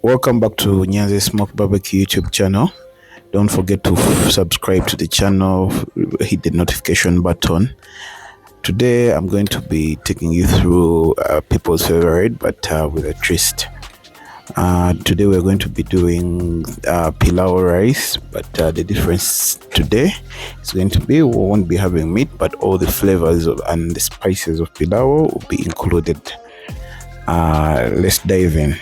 Welcome back to Nyanzi Smoke Barbecue YouTube channel. Don't forget to subscribe to the channel, hit the notification button. Today I'm going to be taking you through people's favorite, but with a twist. Today we're going to be doing Pilau Rice, but the difference today is going to be we won't be having meat, but all the flavors and the spices of Pilau will be included. Let's dive in.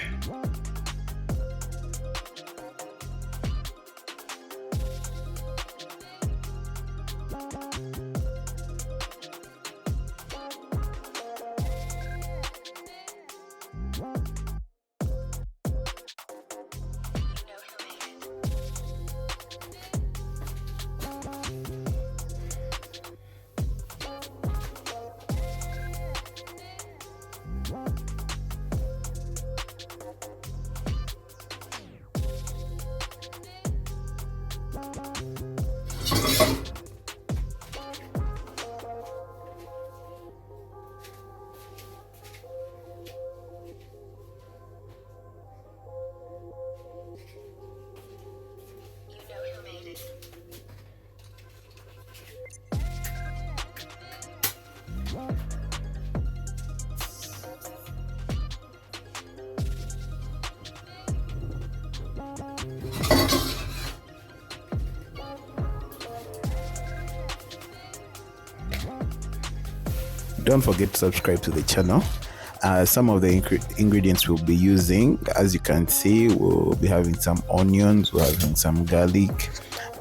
Don't forget to subscribe to the channel. Some of the ingredients we'll be using, as you can see, we'll be having some onions, we're having some garlic,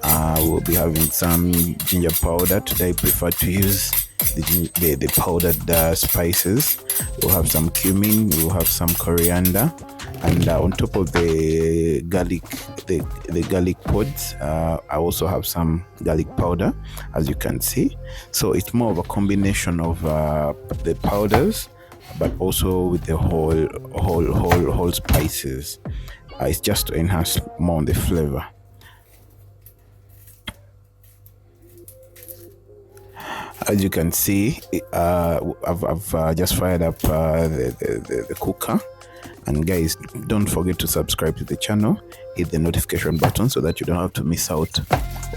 we'll be having some ginger powder. Today I prefer to use the powdered spices. We'll have some cumin, we'll have some coriander, and on top of the garlic, the garlic pods, I also have some garlic powder, as you can see. So it's more of a combination of the powders, but also with the whole spices. It's just to enhance more on the flavor. As you can see, I've just fired up the cooker. And guys, don't forget to subscribe to the channel, hit the notification button so that you don't have to miss out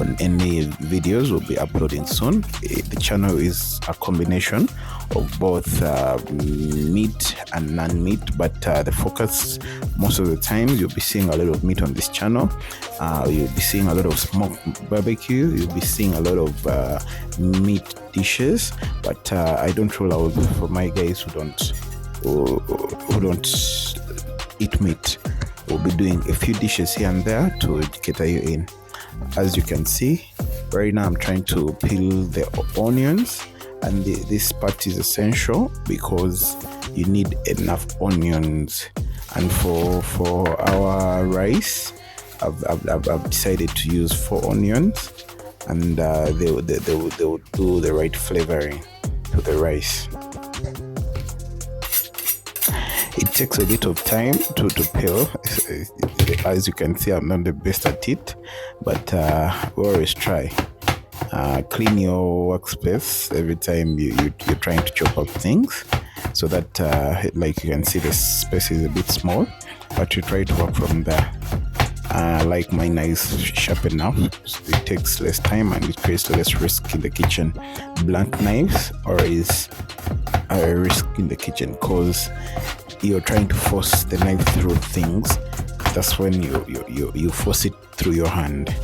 on any videos we'll be uploading soon. The channel is a combination of both meat and non-meat, but the focus most of the time you'll be seeing a lot of meat on this channel. You'll be seeing a lot of smoked barbecue, you'll be seeing a lot of meat dishes, but I don't roll out for my guys who don't eat meat. We'll be doing a few dishes here and there to cater you in. As you can see, right now I'm trying to peel the onions, and this part is essential because you need enough onions. And for our rice, I've decided to use 4 onions, and they will do the right flavoring to the rice. It takes a bit of time to peel. As you can see, I'm not the best at it, but we always try. Clean your workspace every time you're trying to chop up things, so that like you can see, the space is a bit small, but you try to work from there. Like my knife sharp enough, so it takes less time and it creates less risk in the kitchen. Blunt knives is a risk in the kitchen because you're trying to force the knife through things. That's when you force it through your hand.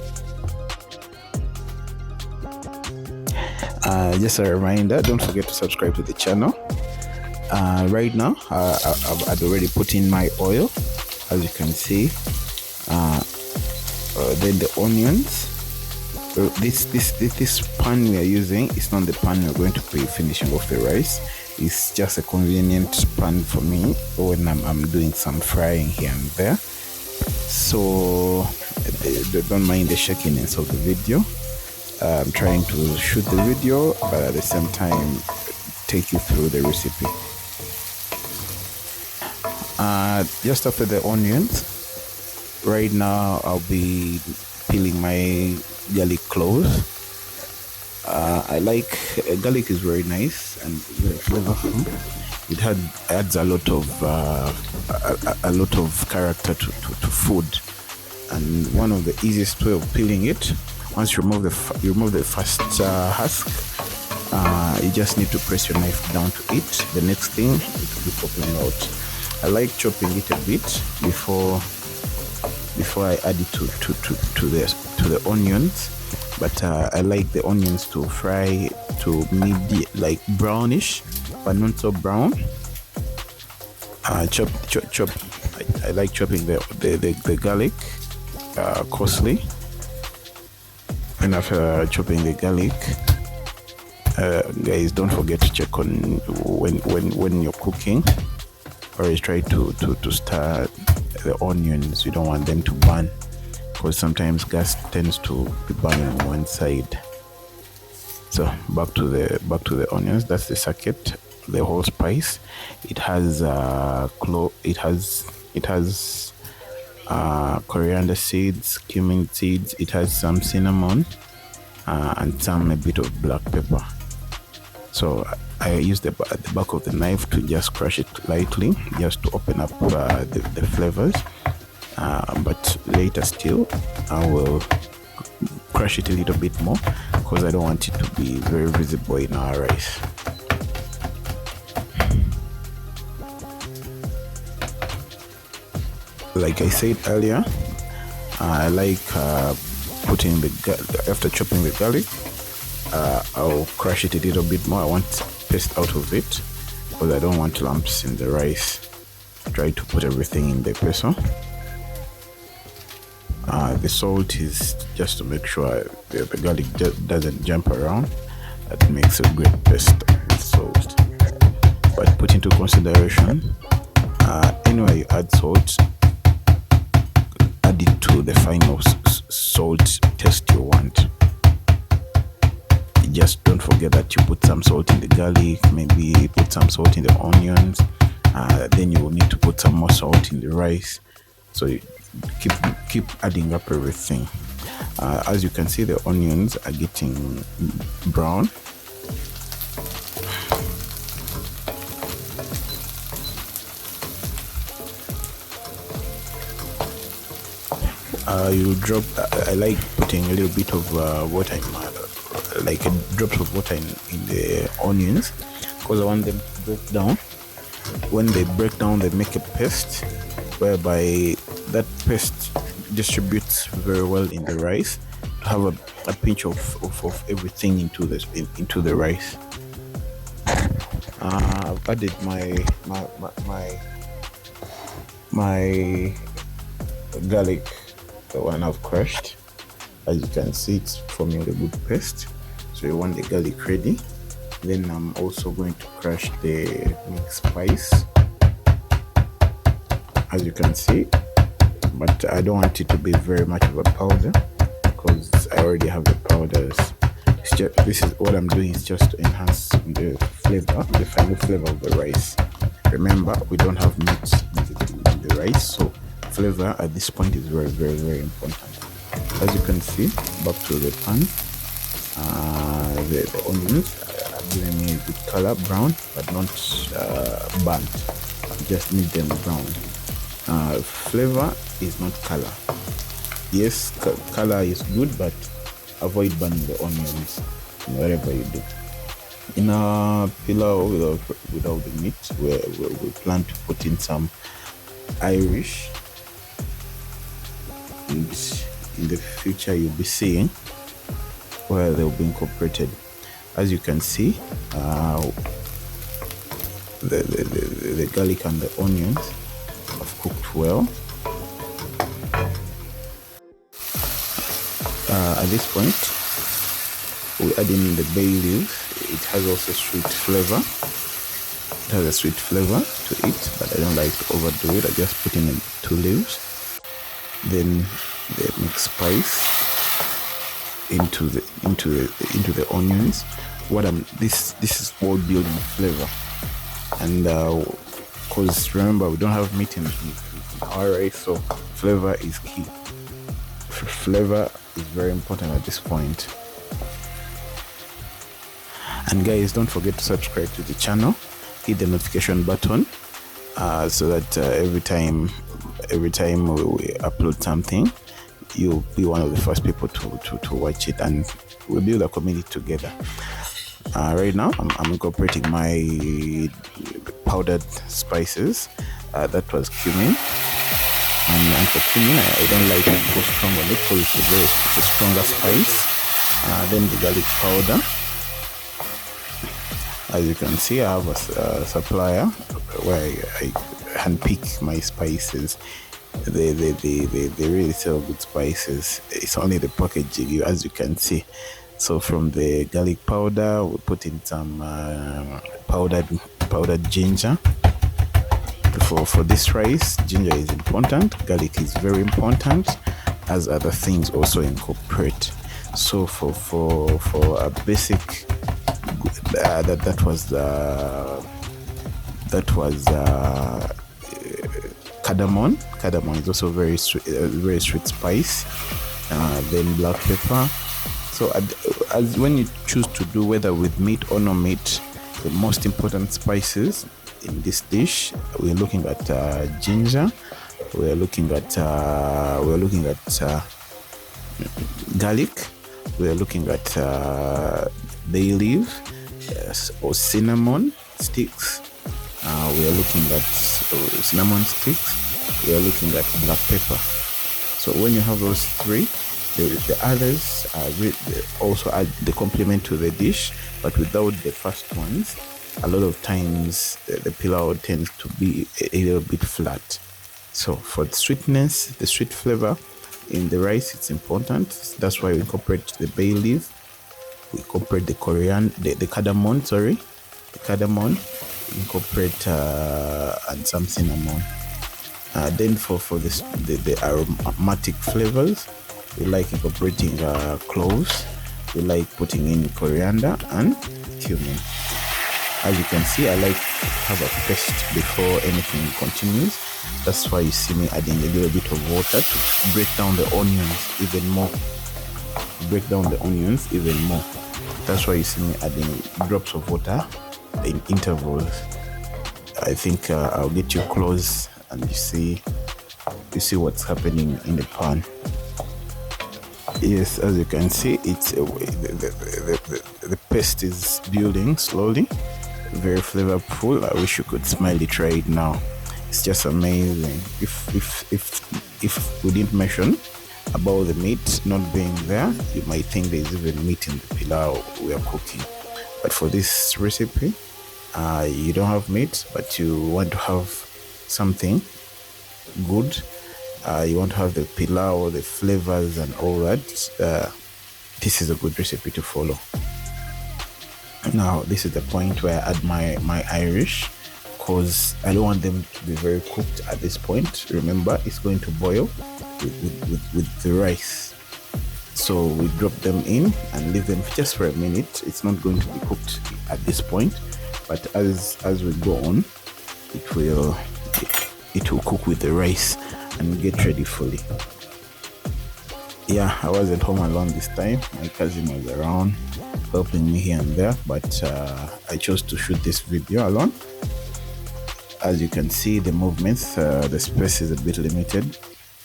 Just a reminder, don't forget to subscribe to the channel. Right now I've already put in my oil, as you can see. Then the onions. This pan we are using is not the pan we're going to be finishing off the rice. It's just a convenient pan for me when I'm doing some frying here and there. So don't mind the shakiness of the video. I'm trying to shoot the video, but at the same time take you through the recipe. Just after the onions, right now I'll be peeling my garlic cloves. I like garlic is very nice and very flavorful. adds a lot of character to food. And one of the easiest way of peeling it, once you remove the first husk, you just need to press your knife down to it. The next thing is to be popping out. I like chopping it a bit before I add it to the onions, but I like the onions to fry to medium, like brownish, but not so brown. Chop. I like chopping the garlic coarsely. And after chopping the garlic, guys, don't forget to check on when you're cooking. Always try to stir the onions. You don't want them to burn, because sometimes gas tends to be burning on one side. So back to the onions. That's the circuit, the whole spice. It has coriander seeds, cumin seeds. It has some cinnamon and a bit of black pepper. So I use the back of the knife to just crush it lightly, just to open up the flavors. But later still, I will crush it a little bit more, because I don't want it to be very visible in our rice. Like I said earlier, I like putting after chopping the garlic, I'll crush it a little bit more. I want paste out of it, because I don't want lumps in the rice. Try to put everything in the peso. The salt is just to make sure the garlic doesn't jump around. That makes a great paste with salt. But put into consideration, anyway you add salt, add it to the final salt taste you want. Just don't forget that you put some salt in the garlic, maybe put some salt in the onions, then you will need to put some more salt in the rice. So you keep adding up everything. As you can see, the onions are getting brown. You drop. I like putting a little bit of water like drops of water in the onions, because I want them to break down. When they break down, they make a paste, whereby that paste distributes very well in the rice. To have a pinch of everything into the rice. I've added my garlic, the one I've crushed. As you can see, it's forming a good paste. So you want the garlic ready. Then I'm also going to crush the mixed spice, as you can see, but I don't want it to be very much of a powder, because I already have the powders. This is what I'm doing, is just to enhance the flavor, the final flavor of the rice. Remember, we don't have meat in the rice, so flavor at this point is very, very, very important. As you can see, back to the pan, the onions are giving me a good color, brown, but not burnt. Just need them brown. Flavor is not color. Yes, color is good, but avoid burning the onions in whatever you do. In our pilau without the meat, we plan to put in some Irish, and in the future you'll be seeing where they'll be incorporated. As you can see, the garlic and the onions have cooked well. At this point, we add in the bay leaves. It has also sweet flavor. It has a sweet flavor to it, but I don't like to overdo it. I just put in 2 leaves. Then the mixed spice into the onions. This is world building flavor, and because remember, we don't have meat in our rice, so flavor is key. Flavor is very important at this point. And guys, don't forget to subscribe to the channel. hit the notification button so that every time we upload something, you'll be one of the first people to watch it, and we build a community together. Right now I'm incorporating my powdered spices. That was cumin, and for cumin I don't like to go strong on it because it's a stronger spice. Then the garlic powder. As you can see, I have a supplier where I handpick my spices. They really sell good spices. It's only the packaging, as you can see. So from the garlic powder, we put in some powdered ginger. For this rice, ginger is important, garlic is very important, as other things also incorporate. So for a basic that was cardamom. Cardamom is also very sweet spice. Then black pepper. So as when you choose to do whether with meat or no meat, the most important spices in this dish, we're looking at ginger, we're looking at garlic, we're looking at bay leaf, or cinnamon sticks. We are looking at cinnamon sticks. We are looking at black pepper. So when you have those three, the others also add the complement to the dish. But without the first ones, a lot of times the pilau tends to be a little bit flat. So for the sweetness, the sweet flavor in the rice, it's important. That's why we incorporate the bay leaf. We incorporate the coriander, the cardamom, incorporate and some cinnamon. Then for the aromatic flavors, we like incorporating cloves. We like putting in coriander and cumin. As you can see, I like to have a paste before anything continues. That's why you see me adding a little bit of water to break down the onions even more. That's why you see me adding drops of water in intervals. I think I'll get you close and you see what's happening in the pan. Yes, as you can see, it's the paste is building slowly, very flavorful. I wish you could smell it right now. It's just amazing. If we didn't mention about the meat not being there, you might think there's even meat in the pilau we are cooking. But for this recipe, you don't have meat, but you want to have something good. You want to have the pilau, the flavors and all that. This is a good recipe to follow. Now this is the point where I add my Irish, because I don't want them to be very cooked at this point. Remember, it's going to boil with the rice. So we drop them in and leave them just for a minute. It's not going to be cooked at this point, but as we go on, it will cook with the rice and get ready fully. Yeah, I wasn't home alone this time. My cousin was around helping me here and there, but I chose to shoot this video alone. As you can see, the movements, the space is a bit limited,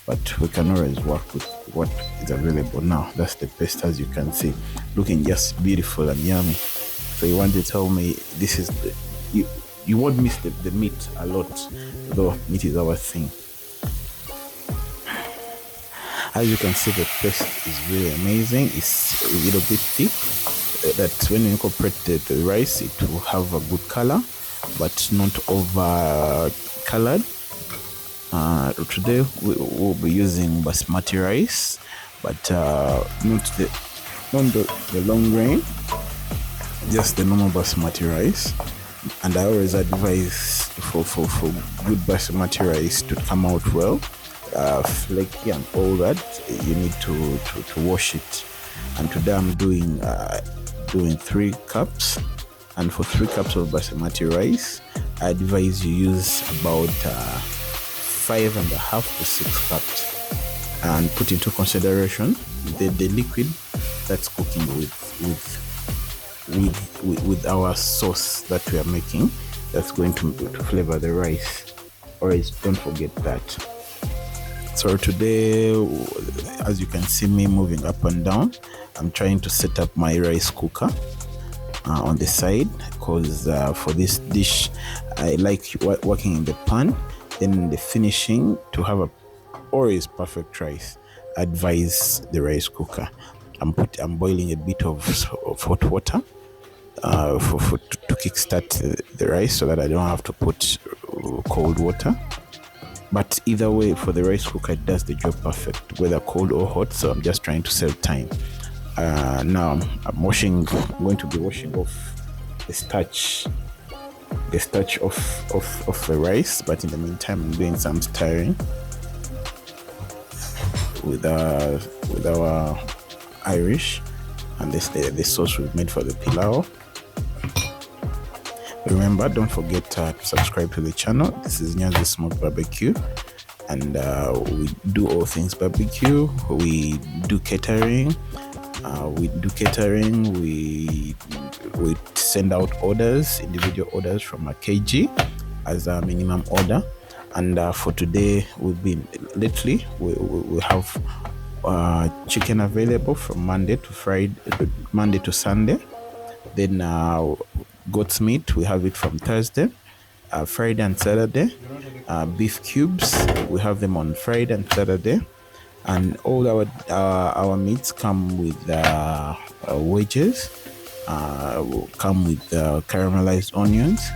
but we can always work with what is available now. That's the paste, as you can see, looking just beautiful and yummy. So you want to tell me this is you won't miss the meat a lot, though meat is our thing. As you can see, the paste is really amazing. It's a little bit thick, that when you incorporate the rice, it will have a good color, but not over colored. Today we will be using basmati rice, but not the long grain, just the normal basmati rice. And I always advise for good basmati rice to come out well, flaky and all that, you need to wash it. And today I'm doing 3 cups, and for 3 cups of basmati rice, I advise you use about 5.5 to 6 cups. And put into consideration the liquid that's cooking with our sauce that we are making. that's going to flavor the rice. Always don't forget that. So today, as you can see me moving up and down, I'm trying to set up my rice cooker on the side, because for this dish I like working in the pan, then in the finishing to have a always perfect rice. I advise the rice cooker. I'm boiling a bit of hot water to kickstart the rice, so that I don't have to put cold water. But either way, for the rice cooker, it does the job perfect, whether cold or hot. So I'm just trying to save time. Now I'm going to be washing off the starch of the rice. But in the meantime, I'm doing some stirring with our Irish, and the sauce we've made for the pilau. Remember, don't forget to subscribe to the channel. This is Nyanzi Smoked Barbecue, and we do all things barbecue. We do catering. We send out orders, individual orders from a kg as a minimum order. And for today, we have chicken available from Monday to Sunday. Then goat's meat, we have it from Thursday, Friday and Saturday. Beef cubes, we have them on Friday and Saturday. And all our meats come with wedges, come with caramelized onions.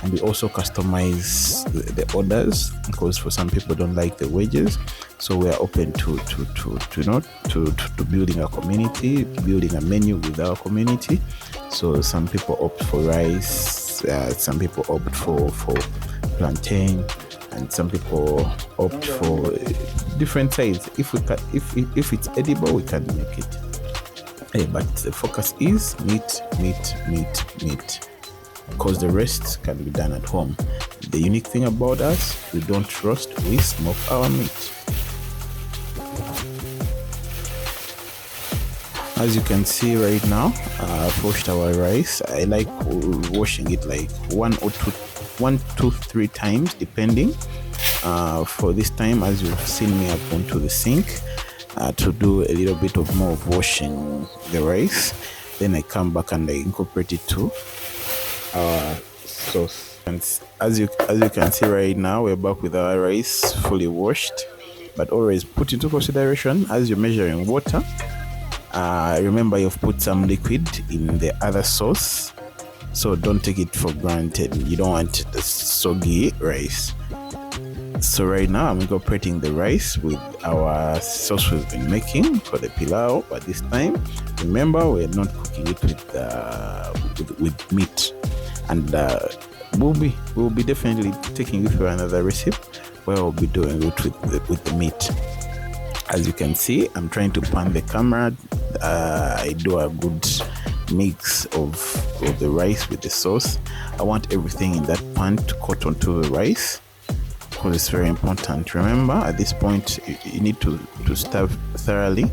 And we also customize the orders, because for some people don't like the wedges. So we are open to building a community, building a menu with our community. So some people opt for rice, some people opt for plantain, and some people opt for different sides. If it's edible, we can make it. But the focus is meat, because the rest can be done at home. The unique thing about us, we don't roast, we smoke our meat. As you can see right now, I've washed our rice. I like washing it like 1 to 3 times depending. For this time, as you've seen me up onto the sink to do a little bit of more of washing the rice. Then I come back and I incorporate it to our sauce. And as you can see right now, we're back with our rice fully washed. But always put into consideration as you're measuring water. Remember, you've put some liquid in the other sauce, so don't take it for granted. You don't want the soggy rice. So right now I'm incorporating the rice with our sauce we've been making for the pilau, but this time remember, we're not cooking it with meat. And we'll be definitely taking you through another recipe where we'll be doing it with the meat. As you can see, I'm trying to pan the camera. I do a good mix of the rice with the sauce. I want everything in that pan to coat onto the rice, because it's very important. Remember, at this point, you need to stir thoroughly.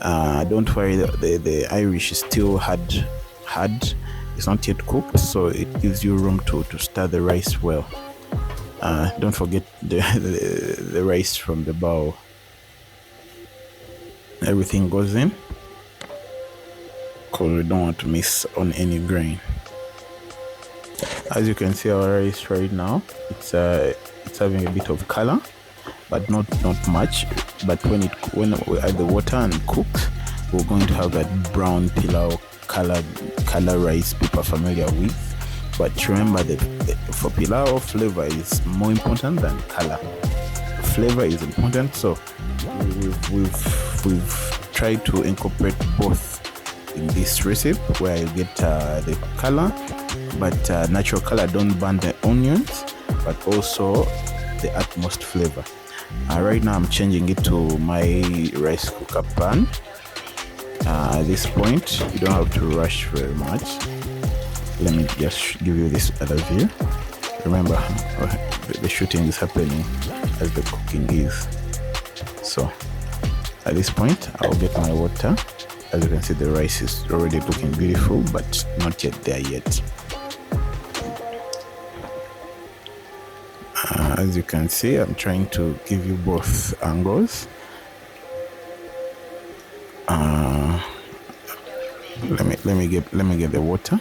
Don't worry, the Irish is still hard. It's not yet cooked, so it gives you room to stir the rice well. Don't forget the rice from the bowl. Everything goes in, because we don't want to miss on any grain. As you can see, our rice right now, it's having a bit of color, but not much. But when we add the water and cook, we're going to have that brown pilau color rice people are familiar with. But remember that for pilau, flavor is more important than color. Flavor is important, so we've tried to incorporate both in this recipe, where you get the color, but natural color don't burn the onions, but also the utmost flavor. Right now I'm changing it to my rice cooker pan. At this point, you don't have to rush very much. Let me just give you this other view. Remember, the shooting is happening as the cooking is. So at this point, I'll get my water. As you can see, the rice is already looking beautiful, but not yet there yet. As you can see, I'm trying to give you both angles. Let me get the water.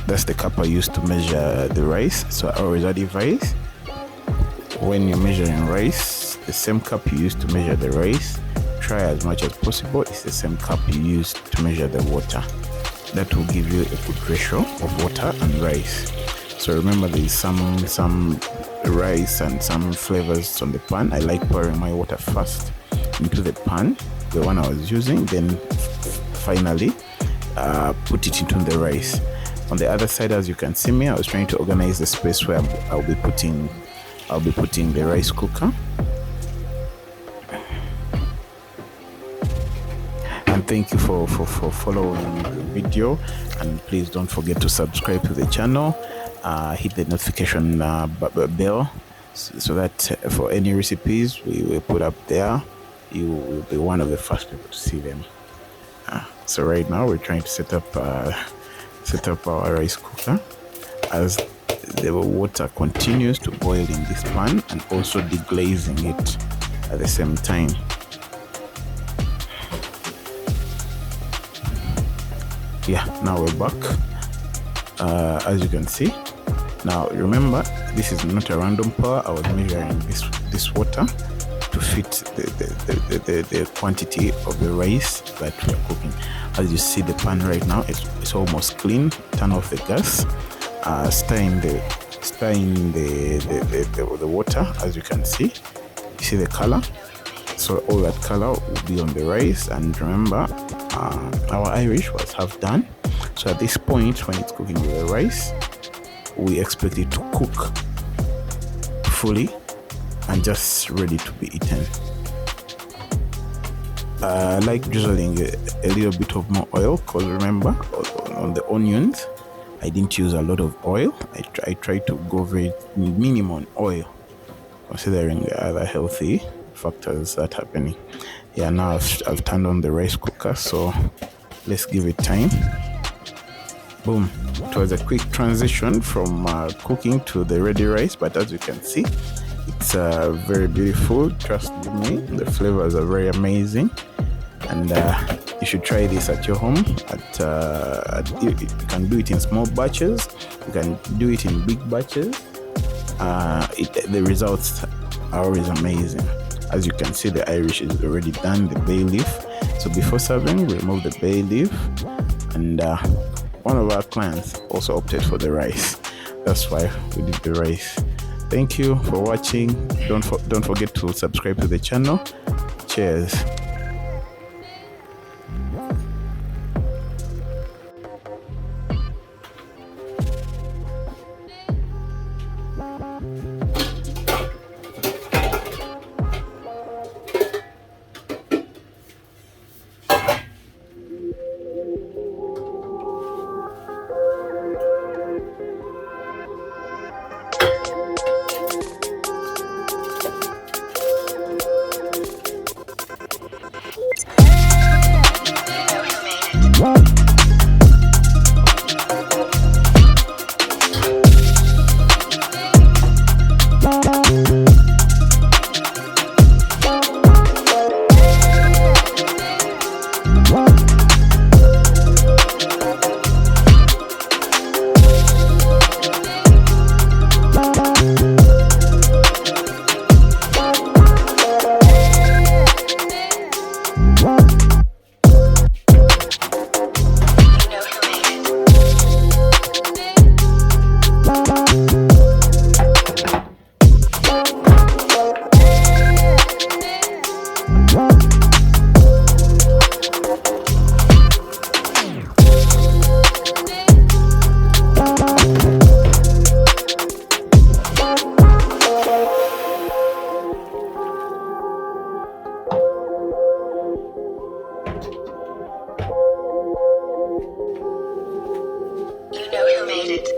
That's the cup I used to measure the rice. So I always advise, when you're measuring rice, the same cup you use to measure the rice, try as much as possible it's the same cup you use to measure the water. That will give you a good ratio of water and rice. So remember, there's some rice and some flavors on the pan. I like pouring my water first into the pan, the one I was using, then finally put it into the rice. On the other side, as you can see me, I was trying to organize the space where I'll be putting the rice cooker. And thank you for following the video, and please don't forget to subscribe to the channel. Hit the notification bell so that for any recipes we will put up there, you will be one of the first people to see them. So right now we're trying to set up our rice cooker as the water continues to boil in this pan, and also deglazing it at the same time. Yeah, now we're back. As you can see, now remember, this is not a random pour. I was measuring this water to fit the quantity of the rice that we're cooking. As you see, the pan right now it's almost clean. Turn off the gas, stir in the water. As you can see, you see the color. So all that color will be on the rice. And remember, our Irish was half done. So at this point, when it's cooking with the rice, we expect it to cook fully and just ready to be eaten. I like drizzling a little bit of more oil, because remember, on the onions I didn't use a lot of oil. I tried to go very minimum oil, considering the other healthy factors that happening. Yeah, now I've turned on the rice cooker, so let's give it time. Boom. It was a quick transition from cooking to the ready rice, but as you can see, it's very beautiful. Trust me, the flavors are very amazing, and you should try this at your home. You can do it in small batches, you can do it in big batches. The results are always amazing. As you can see, the Irish is already done, the bay leaf. So before serving, we remove the bay leaf, and one of our clients also opted for the rice. That's why we did the rice. Thank you for watching. Don't forget to subscribe to the channel. Cheers. You know who made it.